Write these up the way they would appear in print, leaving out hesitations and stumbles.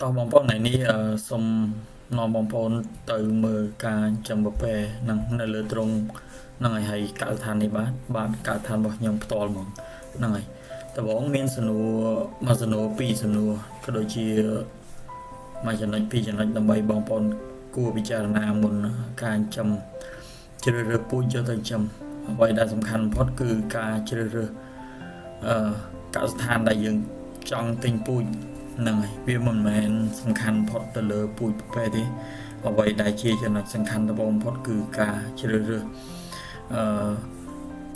តោះបងប្អូនថ្ងៃនេះសូមនាំបងប្អូនទៅមើលការចំបពែនឹងនៅលើត្រង់ហ្នឹងហើយកសិដ្ឋាននេះបាទកសិដ្ឋានរបស់ខ្ញុំផ្ទាល់ហ្មងហ្នឹងហើយដំបូងមានសំណួរមួយសំណួរពីរសំណួរក៏ដូចជាមួយចំណុចពីរចំណុចដើម្បីបងប្អូនគួរពិចារណាមុនការចំជ្រើសរើសពូជយកទៅចំអ្វីដែលសំខាន់បំផុតគឺការជ្រើសរើសកសិដ្ឋានដែលយើងចង់ទិញពូជហ្នឹងហើយវាមិនមែនសំខាន់បំផុតទៅលើពូជប្រភេទទេអ្វីដែលជាចំណុចសំខាន់ដំបូងបំផុតគឺការជ្រើសរើស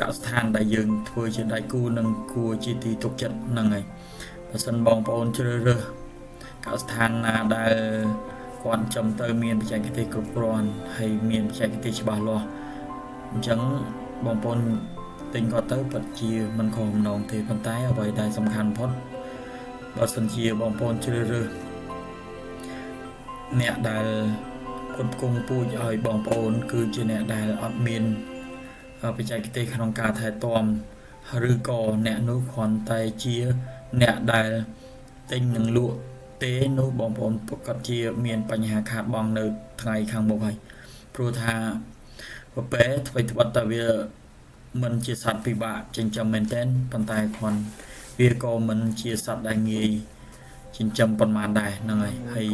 កសិដ្ឋានដែលយើងធ្វើជាដៃគូនិងគួរជាទីទុកចិត្តហ្នឹងហើយបើសិនបងប្អូនជ្រើសរើសកសិដ្ឋានណាដែលគាត់ចំទៅមានបច្ចេកទេសគ្រប់គ្រាន់ហើយមានបច្ចេកទេសច្បាស់លាស់អញ្ចឹងបងប្អូនទិញគាត់ទៅពិតជាមិនខុសបំណងទេប៉ុន្តែអ្វីដែលសំខាន់បំផុតបើសិនជាបងប្អូនជ្រើសរើសអ្នកដែលគ្រប់គ្រងពូជឲ្យបងប្អូនគឺជាអ្នកដែលអត់មានបច្ចេកទេសក្នុងការថែទាំឬក៏អ្នកនោះគ្រាន់តែជាអ្នកដែលទិញនិងលក់ទេនោះបងប្អូនប្រកាសជាមានបញ្ហាខាតបង់នៅថ្ងៃខាងមុខហើយព្រោះថាប្រពែអ្វីត្បិតតែវាមិនជាសត្វពិបាកចិញ្ចឹមមែនទែនប៉ុន្តែគ្រាន់វាក៏មិនជាសត្វដែលងាយចិញ្ចឹមប៉ុន្មានដែរហ្នឹងហើយ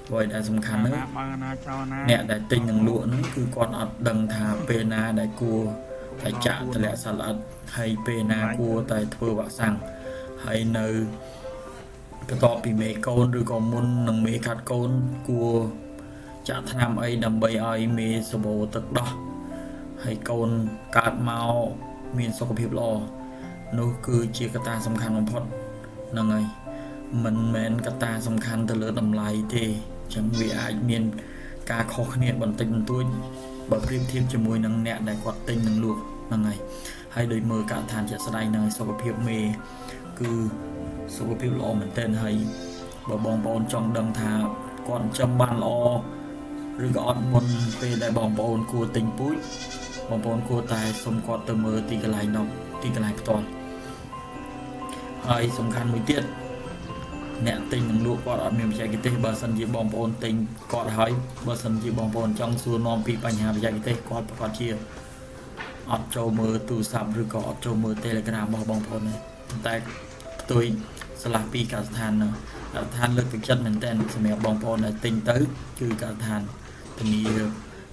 អ្វីដែលសំខាន់នោះអ្នកដែលទិញនិងលក់នោះគឺគាត់អត់ដឹងថាពេលណាដែលគួរតែចាក់តម្លាក់សត្វល្អិតហើយពេលណាគួរតែធ្វើវ៉ាក់សាំងហើយនៅបន្ទាប់ពីមេកូនឬក៏មុននឹងមេកាត់កូនគួរចាក់ថ្នាំអីដើម្បីឲ្យមេសបោទឹកដោះហើយកូនកើតមកមានសុខភាពល្អនោះគឺជាកត្តាសំខាន់បំផុតហ្នឹងហើយមិនមែនកត្តាសំខាន់ទៅលើតម្លៃទេអញ្ចឹងវាអាចមានការខុសគ្នាបន្តិចបន្តួចបើប្រៀបធៀបជាមួយនឹងអ្នកដែលគាត់ទិញនិងលក់ហ្នឹងហើយដោយមើលកសិដ្ឋានជាក់ស្ដែងនឹងសុខភាពមេគឺសុខភាពល្អមែនទែនហើយបើបងប្អូនចង់ដឹងថាគាត់ចំបានល្អឬក៏អត់មុនពេលដែលបងប្អូនគួរទិញពូជបងប្អូនគួរតែសុំគាត់ទៅមើលទីកន្លែងនោះទីកន្លែងផ្ទាល់ហើយសំខាន់មួយទៀតអ្នកទិញនិងលក់គាត់អត់មានបច្ចេកទេសបើសិនជាបងប្អូនទិញគាត់ហើយបើសិនជាបងប្អូនចង់សួរនាំពីបញ្ហាបច្ចេកទេសគាត់ប្រកាសជាអត់ចូលមើលទូរស័ព្ទឬក៏អត់ចូលមើល Telegram របស់បងប្អូនទេតែផ្ទុយឆ្លាស់ពីកសិដ្ឋានកសិដ្ឋានលើកទឹកចិត្តមែនតើសម្រាប់បងប្អូនដែលទិញទៅគឺកសិដ្ឋានធានា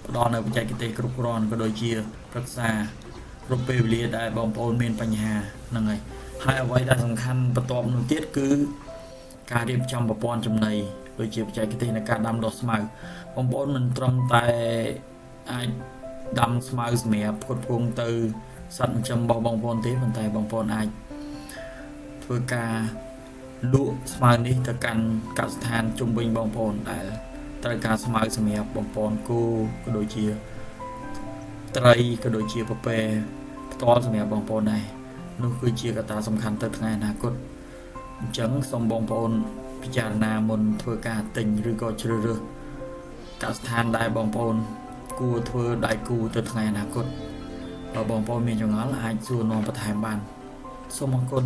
ផ្ដល់នៅបច្ចេកទេសគ្រប់គ្រាន់ក៏ដូចជាប្រឹក្សាគ្រប់ពេលវេលាដែលបងប្អូនមានបញ្ហាហ្នឹងហើយអ្វីដែលសំខាន់បន្ទាប់នោះទៀតគឺការរៀបចំប្រព័ន្ធចំណីដូចជាបច្ចេកទេសនៃការដាំដុះស្មៅបងប្អូនមិនត្រឹមតែអាចដាំស្មៅសម្រាប់ផ្គត់ផ្គង់ទៅសត្វចិញ្ចឹមរបស់បងប្អូនទេប៉ុន្តែបងប្អូនអាចធ្វើការលក់ស្មៅនេះទៅកាន់កសិដ្ឋានជុំវិញបងប្អូនដែលត្រូវការស្មៅសម្រាប់បងប្អូនគោក៏ដូចជាត្រីក៏ដូចជាពពែផ្ទាល់សម្រាប់បងប្អូនដែរនោះគឺជាកត្តាសំខាន់ទៅថ្ងៃអនាគតអញ្ចឹងសូមបងប្អូនពិចារណាមុនធ្វើការទិញឬក៏ជ្រើសរើសកសិដ្ឋានដែលបងប្អូនគួរធ្វើដៃគូទៅថ្ងៃអនាគតបើបងប្អូនមានចម្ងល់អាចសួរនាំបន្ថែមបានសូមអរគុណ